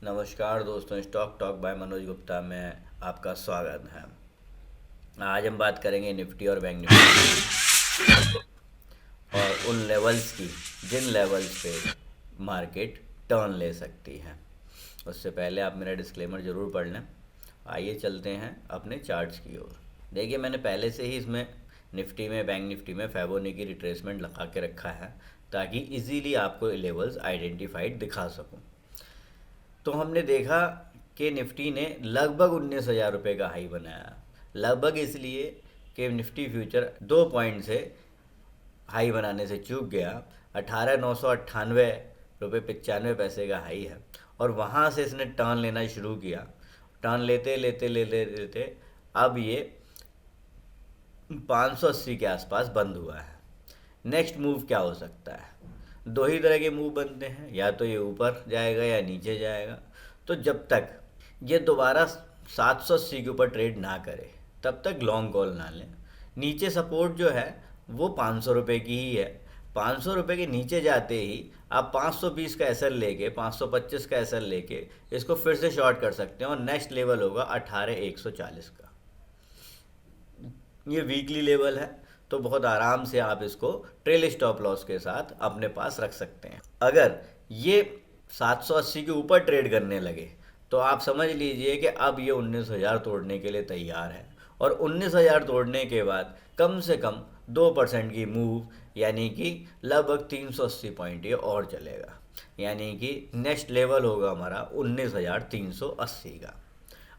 नमस्कार दोस्तों, stock talk bye Manoj Gupta में आपका स्वागत है। आज हम बात करेंगे निफ्टी और बैंक निफ्टी और उन लेवल्स की जिन लेवल्स पे मार्केट टर्न ले सकती है। उससे पहले आप मेरा डिस्क्लेमर ज़रूर पढ़ लें। आइए चलते हैं अपने चार्ट्स की ओर। देखिए, मैंने पहले से ही इसमें निफ्टी में बैंक निफ्टी में फिबोनाची रिट्रेसमेंट लगा के रखा है ताकि इजीली आपको लेवल्स आइडेंटिफाइड दिखा सकूं। तो हमने देखा कि निफ्टी ने लगभग 19,000 रुपये का हाई बनाया। लगभग इसलिए कि निफ्टी फ्यूचर 2 पॉइंट से हाई बनाने से चूक गया। 18,998 रुपये 95 पैसे का हाई है और वहाँ से इसने टर्न लेना शुरू किया। टर्न लेते लेते लेते लेते अब ये 580 के आसपास बंद हुआ है। नेक्स्ट मूव क्या हो सकता है? दो ही तरह के मूव बनते हैं, या तो ये ऊपर जाएगा या नीचे जाएगा। तो जब तक ये दोबारा 780 के ऊपर ट्रेड ना करे तब तक लॉन्ग कॉल ना लें। नीचे सपोर्ट जो है वो 500 रुपये की ही है। 500 रुपये के नीचे जाते ही आप 520 का एसएल लेके 525 का एसएल लेके इसको फिर से शॉर्ट कर सकते हैं और नेक्स्ट लेवल होगा 18,140 का। ये वीकली लेवल है तो बहुत आराम से आप इसको ट्रेल स्टॉप लॉस के साथ अपने पास रख सकते हैं। अगर ये 780 के ऊपर ट्रेड करने लगे तो आप समझ लीजिए कि अब ये 19,000 तोड़ने के लिए तैयार है और 19,000 तोड़ने के बाद कम से कम 2% की मूव यानी कि लगभग 380 पॉइंट ये और चलेगा। यानी कि नेक्स्ट लेवल होगा हमारा 19,380 का।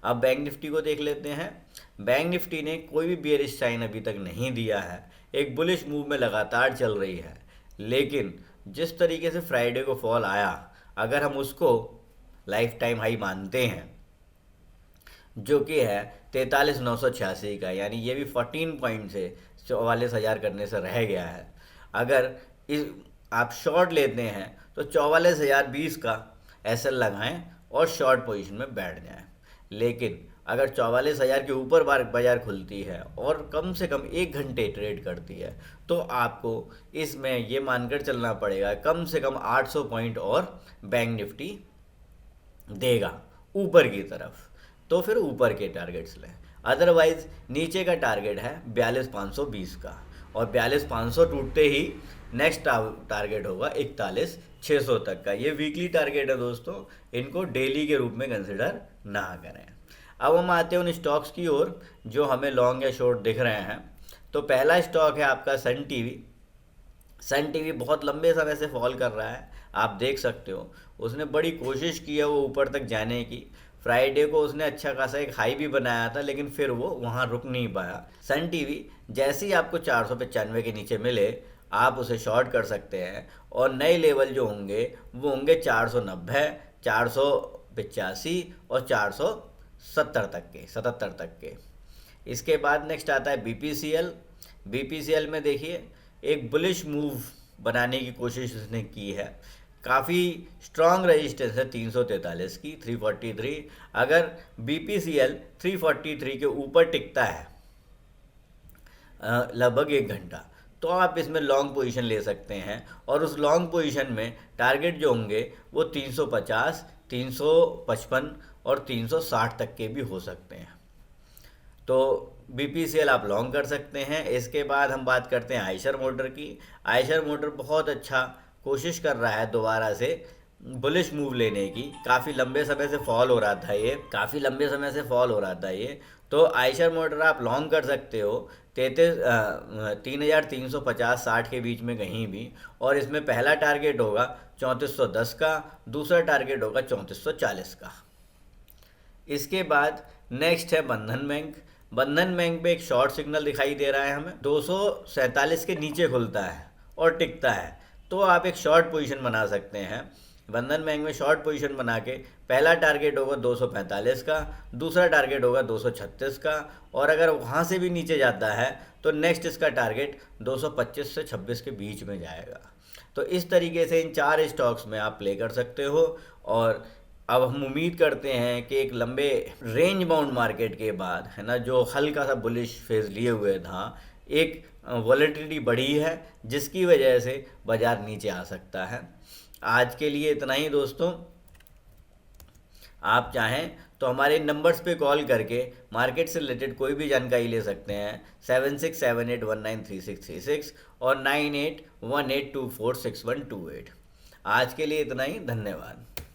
अब बैंक निफ्टी को देख लेते हैं। बैंक निफ्टी ने कोई भी बियरिश साइन अभी तक नहीं दिया है, एक बुलिश मूव में लगातार चल रही है। लेकिन जिस तरीके से फ्राइडे को फॉल आया, अगर हम उसको लाइफ टाइम हाई मानते हैं जो कि है 43,986 का, यानी ये भी 14 पॉइंट से 44,000 करने से रह गया है। अगर इस आप शॉर्ट लेते हैं तो 44,020 का एसएल लगाएं और शॉर्ट पोजीशन में बैठ जाएं। लेकिन अगर 44,000 के ऊपर बाजार खुलती है और कम से कम 1 घंटे ट्रेड करती है तो आपको इसमें ये मानकर चलना पड़ेगा कम से कम 800 पॉइंट और बैंक निफ्टी देगा ऊपर की तरफ। तो फिर ऊपर के टारगेट्स लें, अदरवाइज नीचे का टारगेट है 42,520 का और 42,500 टूटते ही नेक्स्ट टारगेट होगा 41,600 तक का। ये वीकली टारगेट है दोस्तों, इनको डेली के रूप में कंसिडर ना करें। अब हम आते हैं उन स्टॉक्स की ओर जो हमें लॉन्ग या शॉर्ट दिख रहे हैं। तो पहला स्टॉक है आपका सन टीवी। सन टीवी बहुत लंबे समय से फॉल कर रहा है, आप देख सकते हो। उसने बड़ी कोशिश की है वो ऊपर तक जाने की। फ्राइडे को उसने अच्छा खासा एक हाई भी बनाया था लेकिन फिर वो वहाँ रुक नहीं पाया। सन टीवी जैसे ही आपको 495 के नीचे मिले आप उसे शॉर्ट कर सकते हैं और नए लेवल जो होंगे वो होंगे 490, 485 और 470 तक के, 77 तक के। इसके बाद नेक्स्ट आता है बीपीसीएल। बीपीसीएल में देखिए एक बुलिश मूव बनाने की कोशिश उसने की है। काफ़ी स्ट्रॉन्ग रेजिस्टेंस है 343 की, 343। अगर बीपीसीएल 343 के ऊपर टिकता है लगभग 1 घंटा तो आप इसमें लॉन्ग पोजीशन ले सकते हैं और उस लॉन्ग पोजीशन में टारगेट जो होंगे वो 350, 355 और 360 तक के भी हो सकते हैं। तो बीपीसीएल आप लॉन्ग कर सकते हैं। इसके बाद हम बात करते हैं आयशर मोटर की। आयशर मोटर बहुत अच्छा कोशिश कर रहा है दोबारा से बुलिश मूव लेने की। काफ़ी लंबे समय से फॉल हो रहा था ये, तो आयशर मोटर आप लॉन्ग कर सकते हो 3,350-60 के बीच में कहीं भी। और इसमें पहला टारगेट होगा 3410 का, दूसरा टारगेट होगा 3440 का। इसके बाद नेक्स्ट है बंधन बैंक। बंधन बैंक पे एक शॉर्ट सिग्नल दिखाई दे रहा है हमें, 247 के नीचे खुलता है और टिकता है तो आप एक शॉर्ट पोजीशन बना सकते हैं। बंधन बैंक में शॉर्ट पोजीशन बना के पहला टारगेट होगा 245 का, दूसरा टारगेट होगा 236 का और अगर वहाँ से भी नीचे जाता है तो नेक्स्ट इसका टारगेट 225 से 26 के बीच में जाएगा। तो इस तरीके से इन 4 स्टॉक्स में आप प्ले कर सकते हो। और अब हम उम्मीद करते हैं कि एक लंबे रेंज बाउंड मार्केट के बाद है ना, जो हल्का सा बुलिश फेज लिए हुए था, एक वॉलेटिलिटी बढ़ी है जिसकी वजह से बाजार नीचे आ सकता है। आज के लिए इतना ही दोस्तों। आप चाहें तो हमारे नंबर्स पे कॉल करके मार्केट से रिलेटेड कोई भी जानकारी ले सकते हैं। 7678193636 और 9818246128। आज के लिए इतना ही, धन्यवाद।